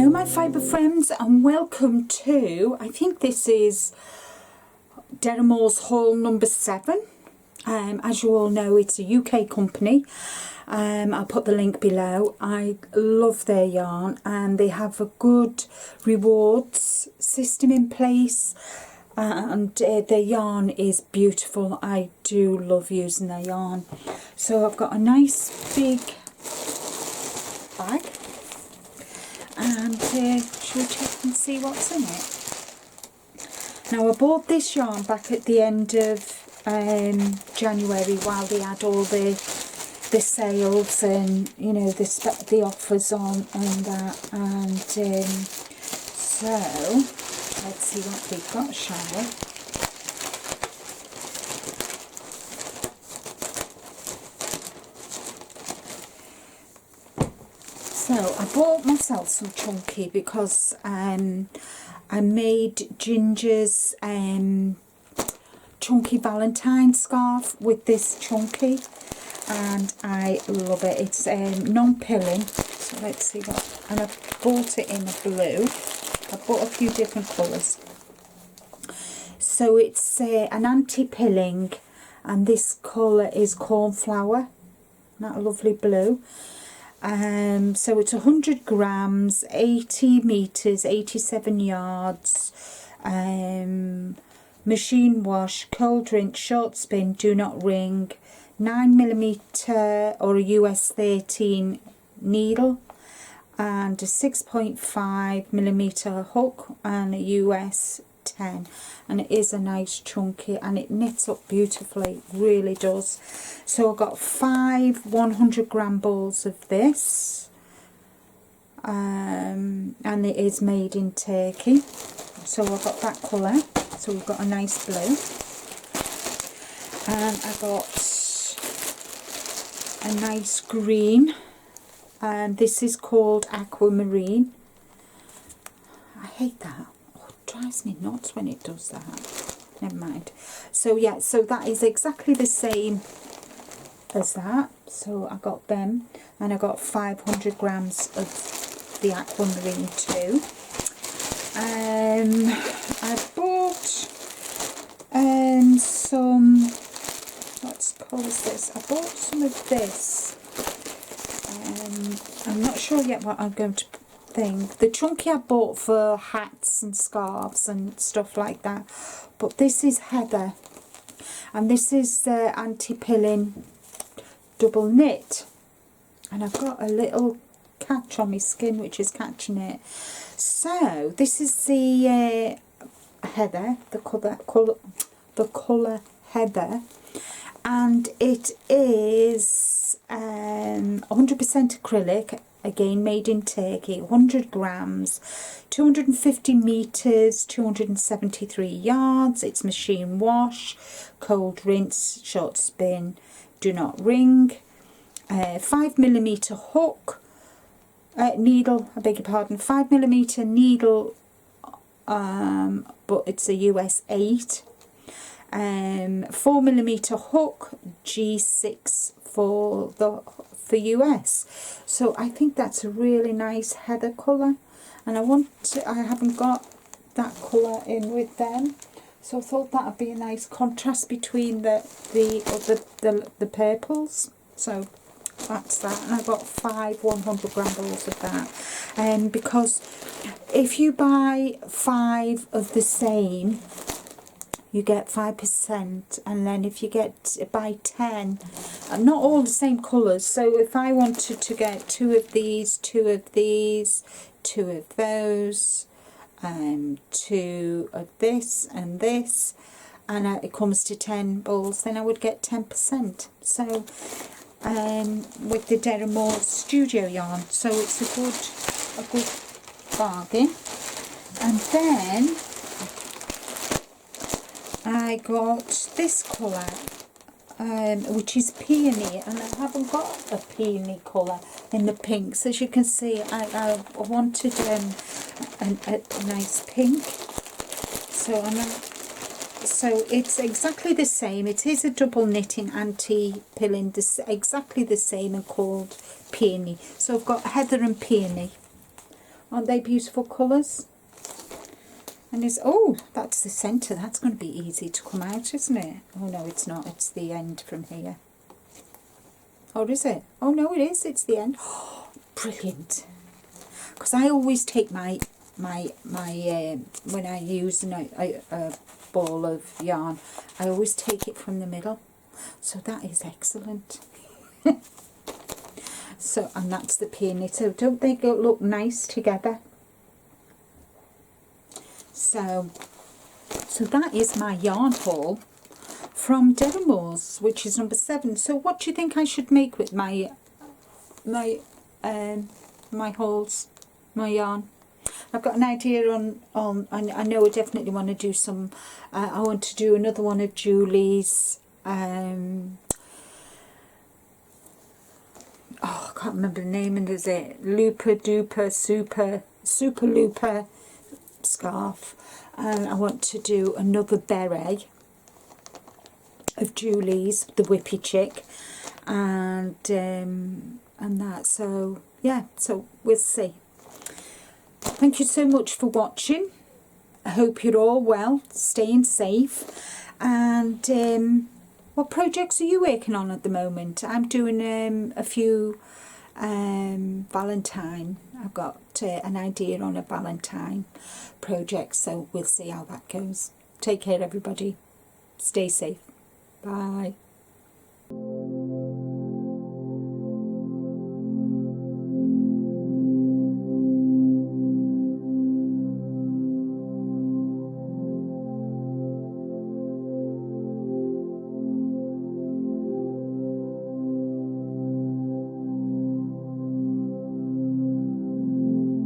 Hello my fibre friends, and welcome to, I think this is Deramores haul number 7. As you all know, it's a UK company. I'll put the link below. I love their yarn and they have a good rewards system in place, and their yarn is beautiful. I do love using their yarn. So I've got a nice big bag, and shall we check and see what's in it? Now, I bought this yarn back at the end of January while they had all the sales and, you know, the offers on and that, and so let's see what we've got, shall we? So I bought myself some chunky because I made Ginger's chunky Valentine scarf with this chunky, and I love it. It's non-pilling, so let's see what, and I bought it in a blue. I bought a few different colours. So it's an anti-pilling, and this colour is cornflower, that lovely blue. So it's 100 grams, 80 metres, 87 yards, machine wash, cold rinse, short spin, do not wring, 9mm or a US 13 needle, and a 6.5mm hook and a US 10, and it is a nice chunky and it knits up beautifully, really does. So I got 5 100 gram balls of this, and it is made in Turkey. So I got that colour, so we've got a nice blue, and I got a nice green, and this is called aquamarine. I hate that. Drives me nuts when it does that. Never mind. So yeah, so that is exactly the same as that. So I got them, and I got 500 grams of the aquamarine too. I bought some, what colour is this? I bought some of this. I'm not sure yet what I'm going to think. The chunky I bought for hats and scarves and stuff like that, but this is heather, and this is the anti-pilling double knit, and I've got a little catch on my skin which is catching it. So this is the heather, the colour heather, and it is 100% acrylic, again made in Turkey, 100 grams, 250 metres, 273 yards. It's machine wash, cold rinse, short spin, do not wring, 5mm hook, needle, I beg your pardon, 5mm needle, but it's a US 8, 4mm hook, G6 for US. So I think that's a really nice heather colour, and I haven't got that colour in with them, so I thought that would be a nice contrast between the purples. So that's that, and I got 5 100 gram balls of that, because if you buy 5 of the same, you get 5%, and then if you buy 10, not all the same colours, so if I wanted to get 2 of these, 2 of these, 2 of those, 2 of this and this, and it comes to 10 balls, then I would get 10%. So with the Deramores studio yarn, so it's a good bargain. And then I got this colour, which is peony, and I haven't got a peony colour in the pinks. As you can see, I wanted a nice pink, so so it's exactly the same. It is a double knitting anti-pilling, exactly the same, and called peony. So I've got heather and peony Aren't they beautiful colours? And it's, oh, that's the centre. That's going to be easy to come out, isn't it? Oh, no, it's not. It's the end from here. Or is it? Oh, no, it is. It's the end. Oh, brilliant. Because I always take my when I use a ball of yarn, I always take it from the middle. So that is excellent. So, and that's the peony. So don't they look nice together? So that is my yarn haul from Deramores, which is number 7. So what do you think I should make with my hauls, my yarn? I've got an idea on I know I definitely want to do some, I want to do another one of Julie's, oh, I can't remember the name, and is it Looper Duper Super Looper scarf. I want to do another beret of Julie's, the Whippy Chick, and that. So yeah, so we'll see. Thank you so much for watching. I hope you're all well, staying safe. And what projects are you working on at the moment? I'm doing a few Valentine. I've got an idea on a Valentine project, so we'll see how that goes. Take care, everybody. Stay safe. Bye.